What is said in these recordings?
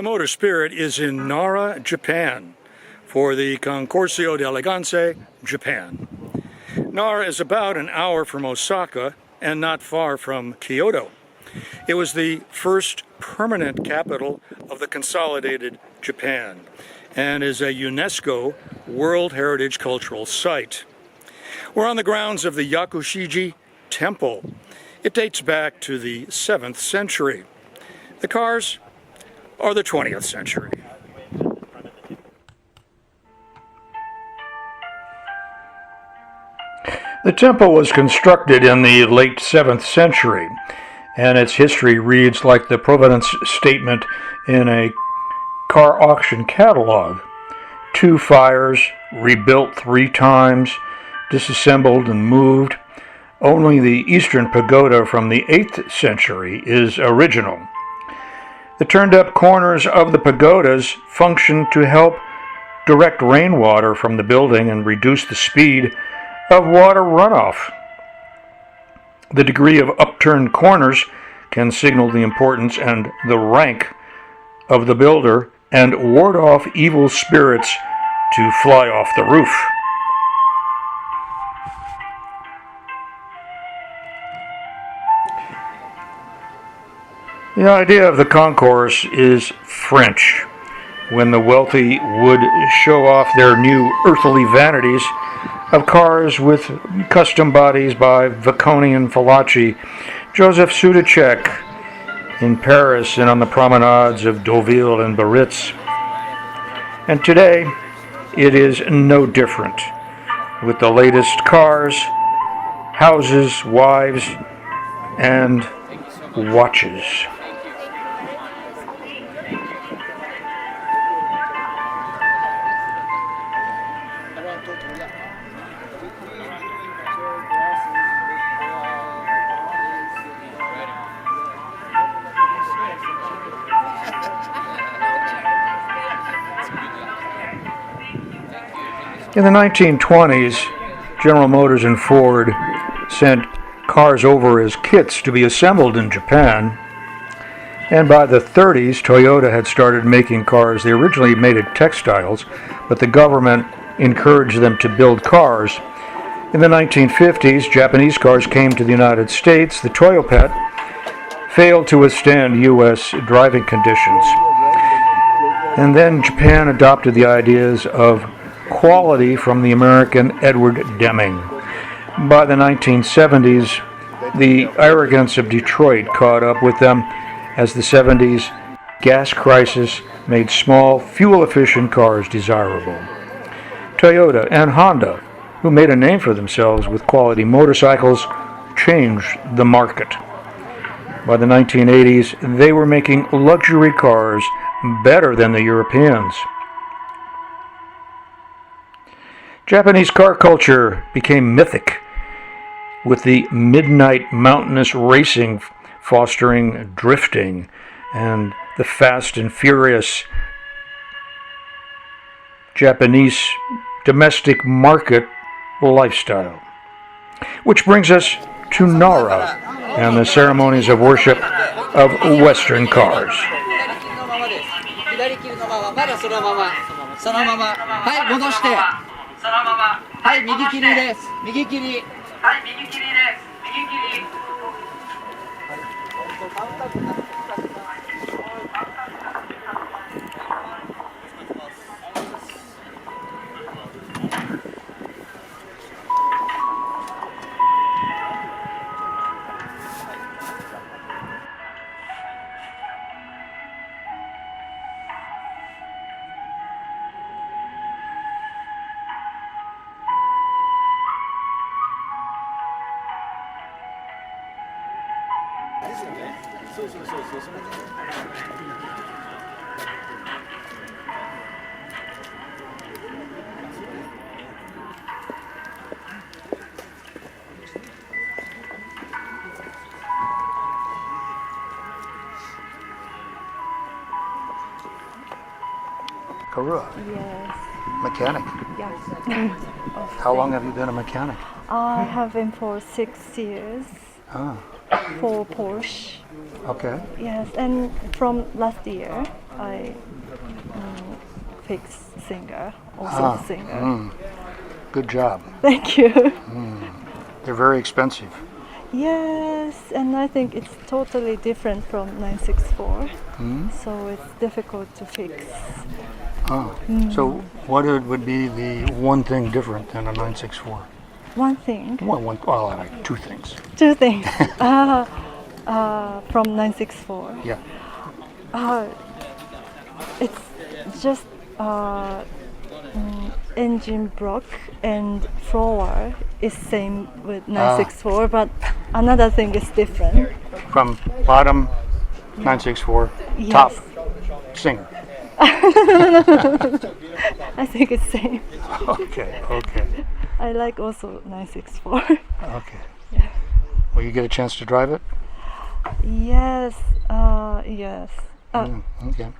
The Motor Spirit is in Nara, Japan, for the Concorso d'Eleganza, Japan. Nara is about an hour from Osaka and not far from Kyoto. It was the first permanent capital of the consolidated Japan and is a UNESCO World Heritage Cultural Site. We're on the grounds of the Yakushiji Temple. It dates back to the 7th century. The cars are the 20th century. The temple was constructed in the late 7th century, and its history reads like the provenance statement in a car auction catalog. 2 fires, rebuilt 3 times, disassembled and moved. Only the eastern pagoda from the 8th century is original. The turned-up corners of the pagodas function to help direct rainwater from the building and reduce the speed of water runoff. The degree of upturned corners can signal the importance and the rank of the builder and ward off evil spirits to fly off the roof. The idea of the concourse is French, when the wealthy would show off their new earthly vanities of cars with custom bodies by Vacconi and Fallaci, Joseph Sudacek in Paris and on the promenades of Deauville and Biarritz. And today, it is no different, with the latest cars, houses, wives, and watches. In the 1920s, General Motors and Ford sent cars over as kits to be assembled in Japan. And by the 30s, Toyota had started making cars. They originally made it textiles, but the government encouraged them to build cars. In the 1950s, Japanese cars came to the United States. The Toyopet failed to withstand U.S. driving conditions. And then Japan adopted the ideas of quality from the American Edward Deming. By the 1970s, the arrogance of Detroit caught up with them as the 70s gas crisis made small, fuel-efficient cars desirable. Toyota and Honda, who made a name for themselves with quality motorcycles, changed the market. By the 1980s, they were making luxury cars better than the Europeans. Japanese car culture became mythic, with the midnight mountainous racing fostering drifting and the fast and furious Japanese domestic market lifestyle. Which brings us to Nara and the ceremonies of worship of Western cars. そのまま。はい、右切りです。右切り。はい、右切りです。右切り。Karua? Yes. Mechanic? Yes. How long have you been a mechanic? I have been for 6 years. Ah. For Porsche. Okay. Yes, and from last year I fix singer, also singer. Good job. Thank you. They're very expensive. Yes, and I think it's totally different from 964. So it's difficult to fix. So what would be the one thing different than a 964? One thing, Well, like two things. two things. From 964. Yeah. It's just engine block and floor is same with 964, but another thing is different. From bottom 964, Yes. top singer. I think it's same. Okay. I like also 964. Okay. Will you get a chance to drive it? Yes, yes. Okay.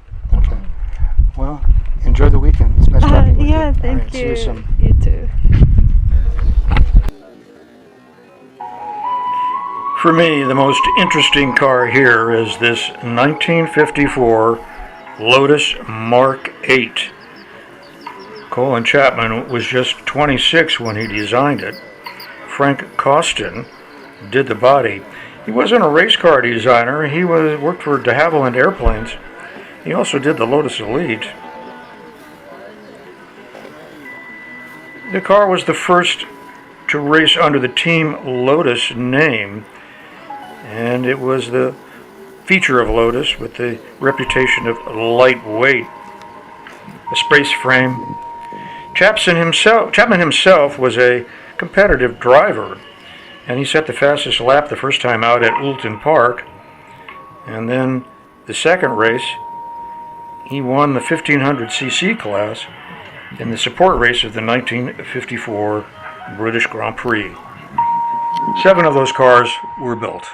Well, enjoy the weekend. It's nice talking with Yeah, you. All thank right, you. See you soon. You too. For me, the most interesting car here is this 1954 Lotus Mark 8. Colin Chapman was just 26 when he designed it. Frank Costin did the body. He wasn't a race car designer. He worked for de Havilland Airplanes. He also did the Lotus Elite. The car was the first to race under the Team Lotus name, and it was the feature of Lotus with the reputation of lightweight. A space frame. Chapman himself was a competitive driver, and he set the fastest lap the first time out at Oulton Park, and then the second race he won the 1500cc class in the support race of the 1954 British Grand Prix. 7 of those cars were built.